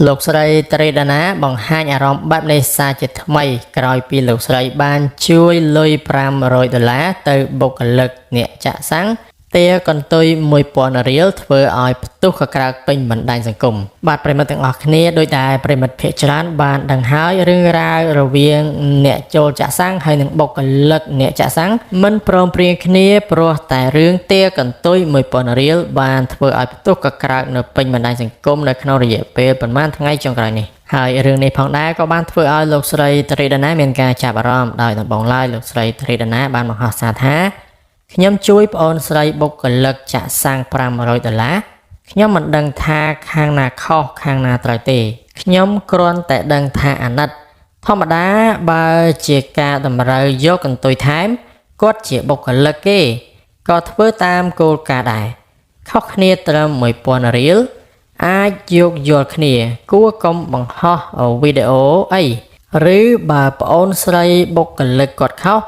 លោកស្រីត្រីដាណាបង្ហាញអារម្មណ៍បែបនេះសារជាថ្មីក្រោយពីលោកស្រីបានជួយលុយ$500ទៅបុគ្គលិកអ្នកចាក់សាំងទាកន្ទុយ$1000រៀលធ្វើឲ្យផ្ទុះកក្រើកពេញបណ្ដាញសង្គមបាទប្រិមិត្តទាំងអស់គ្នាដោយតែប្រិមិត្តភាគច្រើនបានដឹងហើយរឿងរ៉ាវរវាងអ្នកចូលចាក់សាំងហើយនិងបុគ្គលិកអ្នកចាក់សាំងមិនព្រមព្រៀងគ្នាព្រោះតែរឿងទាកន្ទុយ$1000រៀលបានធ្វើឲ្យផ្ទុះកក្រើកនៅពេញបណ្ដាញសង្គមនៅក្នុងរយៈពេលប្រហែលថ្ងៃចុងក្រោយនេះហើយរឿងនេះផងដែរក៏បានធ្វើឲ្យលោកស្រីត្រីដាណាមានការចាប់អារម្មណ៍ដោយដំបូងឡើយលោកស្រីត្រីដាណាបានបង្ហោះសារថាខ្ញុំជួយប្អូនស្រីបុគ្គលិកចាក់សាំង$500ខ្ញុំមិនដឹងថាខាងណាខុសខាងណាត្រូវទេខ្ញុំគ្រាន់តែដឹងថាអាណិតធម្មតាបើជាការតម្រូវយកកន្ទុយថែមគាត់ជាបុគ្គលិកគេក៏ធ្វើតាមគោលការណ៍ដែរខុសគ្នាត្រឹម$1000រៀលអាចយកយល់គ្នាគួរកុំបង្ហោះវីដេអូអីឬបើប្អូនស្រីបុគ្គលិកគាត់ខុស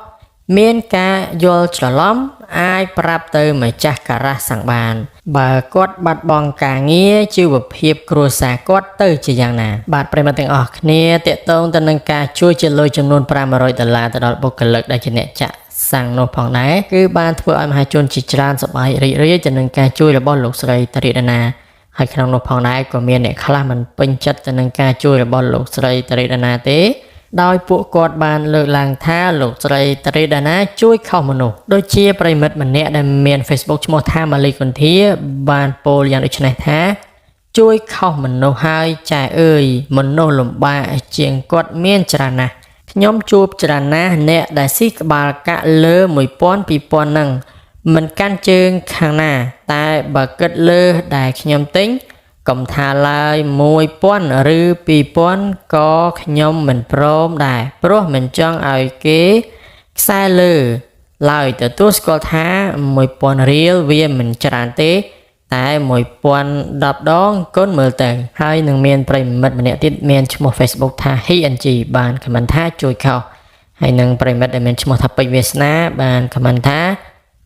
មានការយល់ច្រឡំអាចប្រាប់ទៅម្ចាស់ការ៉ាសាំងបានបើគាត់បាត់បង់ការងារជីវភាពគ្រួសារគាត់ទៅជាយ៉ាងណាបាទប្រិមត្តទាំងអស់គ្នាតាក់ទងទៅនឹងការជួយជាលុយចំនួន$500ទៅដល់បុគ្គលិកដែលជាអ្នកចាក់សាំងនោះផងដែរគឺបានធ្វើឲ្យមហាជនជាច្រើនសប្បាយរីករាយទៅនឹងការជួយរបស់លោកស្រីត្រីដាណាហើយក្នុងនោះផងដែរក៏មានអ្នកខ្លះមិនពេញចិត្តទៅនឹងការជួយរបស់លោកស្រីត្រីដាណាទេដោយពួកគាត់បានលើកឡើងថាលោកស្រីត្រីដាណាជួយខុសមនុស្សដូចជាប្រិមិត្តម្នាក់ដែលមាន Facebook ឈ្មោះថាម៉ាលីកុនធាបានពោលយ៉ាងដូចនេះថាជួយខុសមនុស្សហើយចែអើយមនុស្សលំបាកជាងគាត់មានច្រើនណាស់ខ្ញុំជួបច្រើនណាស់អ្នកដែលស៊ីក្បាលកាក់លើ1000 2000ហ្នឹងមិនកាន់ជើងខាងណាតែបើគិតលើដែលខ្ញុំទិញកុំថាឡើយ1000ឬ2000ក៏ខ្ញុំមិនព្រមដែរព្រោះមិនចង់ឲ្យគេខ្សែលើឡើយទទួលស្គាល់ថា1000រៀលវាមិនច្រើនទេតែ1010ដងគុណមើលទៅហើយនឹងមានប្រិមិត្តម្នាក់ទៀតមានឈ្មោះ Facebook ថា HNG បានខមមិនថាជួយខុសហើយនឹងប្រិមិត្តដែលមានឈ្មោះថាពេជ្រវាសនាបានខមមិនថា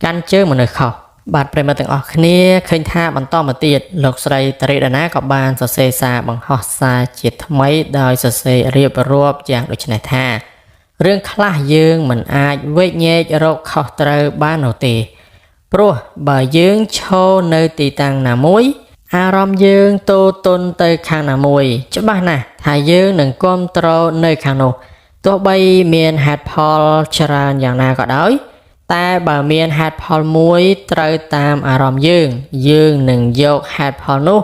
កាន់ជើងមនុស្សខុសបាទប្រិមត្តទាំងអស់គ្នាឃើញថាបន្តមកទៀតលោកស្រីត្រីដាណាក៏បានសរសេរសារបង្ហោះសារជាថ្មីដោយសរសេររៀបរាប់យ៉ាងដូចនេះថារឿងខ្លះយើងមិនអាចវេកញែករកខុសត្រូវបាននោះទេព្រោះបើយើងឈរនៅទីតាំងណាមួយអារម្មណ៍យើងតូតុនទៅខាងណាមួយច្បាស់ណាស់ថាយើងនឹងគ្រប់គ្រងនៅខាងនោះទោះបីមានហេតុផលច្រើនយ៉ាងណាក៏ដោយតែបើមានហេតុផលមួយត្រូវតាមអារម្មណ៍យើងនឹងយកហេតុផលនោះ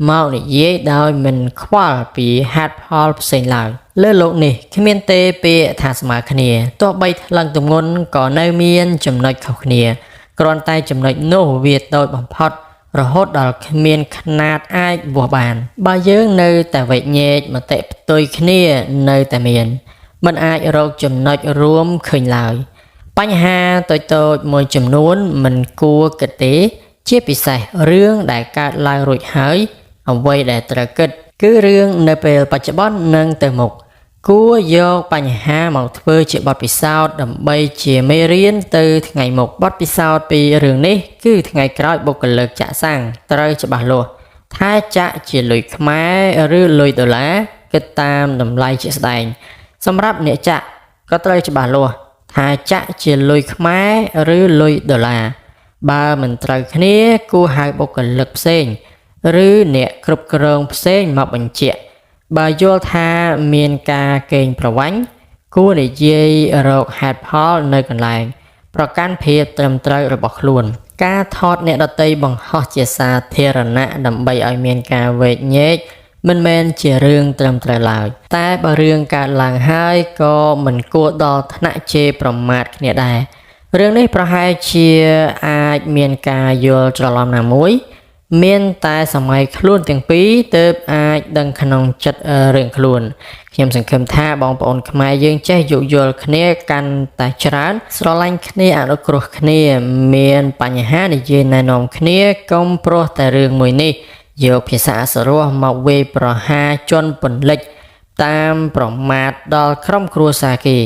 មកនិយាយដោយមិនខ្វល់ពីហេតុផលផ្សេងឡើយលើโลกនេះគ្មានទេពាក្យថាស្មើគ្នាទោះបីថ្លឹងទម្ងន់ក៏នៅមានចំណុចខុសគ្នាគ្រាន់តែចំណុចនោះវាតូចបំផុតរហូតដល់គ្មានຂណាតអាចវាស់បានបើយើងនៅតែវែកញែកមតិផ្ទុយគ្នានៅតែមានមិនអាចរកចំណុចរួមឃើញឡើយបញ្ហាតូចៗមួយចំនួនមិនគួរគិតទេជាពិសេសរឿងដែលកើតឡើងរួចហើយអ្វីដែលត្រូវគិតគឺរឿងនៅពេលបច្ចុប្បន្ននិងទៅមុខគួរយកបញ្ហាមកធ្វើជាបទពិសោធន៍ដើម្បីជាមេរៀនទៅថ្ងៃមុខបទពិសោធន៍ពីរឿងនេះគឺថ្ងៃក្រោយបុគ្គលិកចាក់សាំងត្រូវច្បាស់លាស់ថាចាក់ជាលុយខ្មែរឬលុយដុល្លារគិតតាមតម្លៃជាក់ស្ដែងសម្រាប់អ្នកចាក់ក៏ត្រូវច្បាស់លាស់ថាចាក់ជាលុយខ្មែរឬលុយដុល្លារបើមិនត្រូវគ្នាគួរហៅបុគ្គលិកផ្សេងឬអ្នកគ្រប់គ្រងផ្សេងមកបញ្ជាក់បើយល់ថាមានការកេងប្រវ័ញ្ចគួរនិយាយរកហេតុផលនៅកន្លែងប្រកាន់ភាពត្រឹមត្រូវរបស់ខ្លួនការថតអ្នកដទៃបង្ហោះជាសាធារណៈដើម្បីឲ្យមានការវែកញែកមិនមែនជារឿងត្រឹមត្រូវឡើយតែបើរឿងកើតឡើងហើយក៏មិនគួរដល់ថ្នាក់ជេរប្រមាថគ្នាដែររឿងនេះប្រហែលជាអាចមានការយល់ច្រឡំណាមួយមានតែសម័យខ្លួនទាំងពីរទើបអាចដឹងក្នុងចិត្តរឿងខ្លួនខ្ញុំសង្ឃឹមថាបងប្អូនខ្មែរយើងចេះយោគយល់គ្នាកាន់តែច្រើនស្រឡាញ់គ្នាអនុគ្រោះគ្នាមានបញ្ហានិយាយណែនាំគ្នាកុំព្រោះតែរឿងមួយនេះយកភាសាអសរោះមកវេប្រហារជនពន្លិចតាមប្រមាថដល់ក្រុមគ្រួសារគេ